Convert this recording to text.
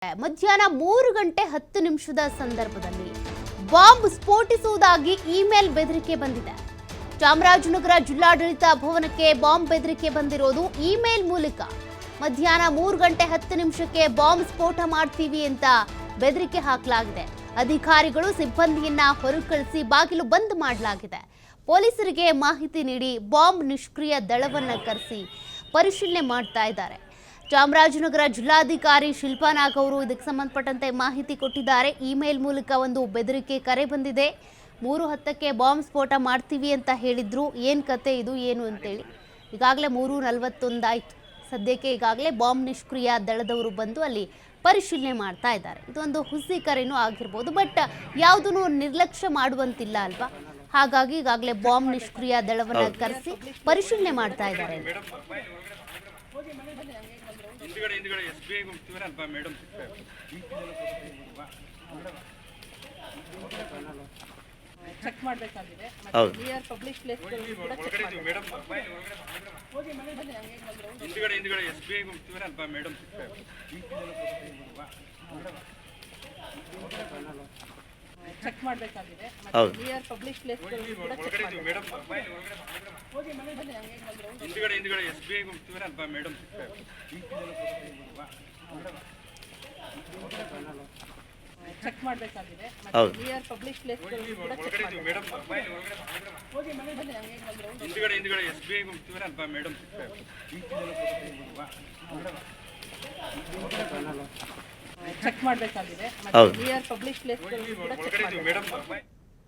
ಮಧ್ಯಾಹ್ನ 3:10 ಸಂದರ್ಭದಲ್ಲಿ bomb ಸ್ಫೋಟಿಸುವುದಾಗಿ email ಬೆದರಿಕೆ ಬಂದಿದೆ. ಚಾಮರಾಜನಗರ ಜಿಲ್ಲಾಡಳಿತ ಭವನಕ್ಕೆ ಬಾಂಬ್ ಬೆದರಿಕೆ ಬಂದಿರೋದು ಇಮೇಲ್ ಮೂಲಕ. ಮಧ್ಯಾಹ್ನ 3:10 ಬಾಂಬ್ ಸ್ಫೋಟ ಮಾಡ್ತೀವಿ ಅಂತ ಬೆದರಿಕೆ ಹಾಕಲಾಗಿದೆ. ಅಧಿಕಾರಿಗಳು ಸಿಬ್ಬಂದಿಯನ್ನ ಹೊರಕಳಿಸಿ ಬಾಗಿಲು ಬಂದ್ ಮಾಡಲಾಗಿದೆ. ಪೊಲೀಸರಿಗೆ ಮಾಹಿತಿ ನೀಡಿ ಬಾಂಬ್ ನಿಷ್ಕ್ರಿಯ ದಳವನ್ನ ಕರೆಸಿ ಪರಿಶೀಲನೆ ಮಾಡ್ತಾ ಇದ್ದಾರೆ. ಚಾಮರಾಜನಗರ ಜಿಲ್ಲಾಧಿಕಾರಿ ಶಿಲ್ಪಾ ನಾಗ್ ಅವರು ಇದಕ್ಕೆ ಸಂಬಂಧಪಟ್ಟಂತೆ ಮಾಹಿತಿ ಕೊಟ್ಟಿದ್ದಾರೆ. ಇಮೇಲ್ ಮೂಲಕ ಒಂದು ಬೆದರಿಕೆ ಕರೆ ಬಂದಿದೆ. 3:10 ಬಾಂಬ್ ಸ್ಫೋಟ ಮಾಡ್ತೀವಿ ಅಂತ ಹೇಳಿದ್ರು. ಏನು ಕತೆ ಇದು ಏನು ಅಂತೇಳಿ ಈಗಾಗಲೇ 3:41 ಆಯಿತು. ಸದ್ಯಕ್ಕೆ ಈಗಾಗಲೇ ಬಾಂಬ್ ನಿಷ್ಕ್ರಿಯ ದಳದವರು ಬಂದು ಅಲ್ಲಿ ಪರಿಶೀಲನೆ ಮಾಡ್ತಾ ಇದ್ದಾರೆ. ಇದೊಂದು ಹುಸಿ ಕರೆನೂ ಆಗಿರ್ಬೋದು, ಬಟ್ ಯಾವುದನ್ನು ನಿರ್ಲಕ್ಷ್ಯ ಮಾಡುವಂತಿಲ್ಲ ಅಲ್ವಾ. ಹಾಗಾಗಿ ಈಗಾಗಲೇ ಬಾಂಬ್ ನಿಷ್ಕ್ರಿಯ ದಳವನ್ನು ಕರೆಸಿ ಪರಿಶೀಲನೆ ಮಾಡ್ತಾ ಇದ್ದಾರೆ. ಚೆಕ್ ಮಾಡಬೇಕಾಗಿದೆ. ನಿಯರ್ ಪಬ್ಲಿಕ್ ಪ್ಲೇಸ್ ಕೂಡ ಚೆಕ್ ಮಾಡಬೇಕು ಮೇಡಂ. ಹಿಂದ್ಗಡೆ ಎಸ್ಬಿಐ ಹೋಗ್ತೀವಲ್ಲ ಅಲ್ವಾ ಮೇಡಂ. ಚೆಕ್ ಮಾಡಬೇಕಾಗಿದೆ. ನಿಯರ್ ಪಬ್ಲಿಕ್ ಪ್ಲೇಸ್ ಕೂಡ ಚೆಕ್ ಮಾಡಬೇಕು ಮೇಡಂ. ಹಿಂದ್ಗಡೆ ಎಸ್ಬಿಐ ಹೋಗ್ತೀವಲ್ಲ ಅಲ್ವಾ ಮೇಡಂ. ಚೆಕ್ ಮಾಡಬೇಕಾಗಿದೆ. ನಿಯರ್ ಪಬ್ಲಿಕ್ ಪ್ಲೇಸ್ ಕೂಡ ಚೆಕ್ ಮಾಡಬೇಕು ಮೇಡಂ. ಹಿಂದ್ಗಡೆ ಎಸ್ಬಿಐ ಹೋಗ್ತೀವಲ್ಲ ಅಲ್ವಾ ಮೇಡಂ. ಚೆಕ್ ಮಾಡಬೇಕಾಗಿದೆ. ನಿಯರ್ ಪಬ್ಲಿಕ್ ಪ್ಲೇಸ್ ಕೂಡ ಚೆಕ್ ಮಾಡಬೇಕು ಮೇಡಂ.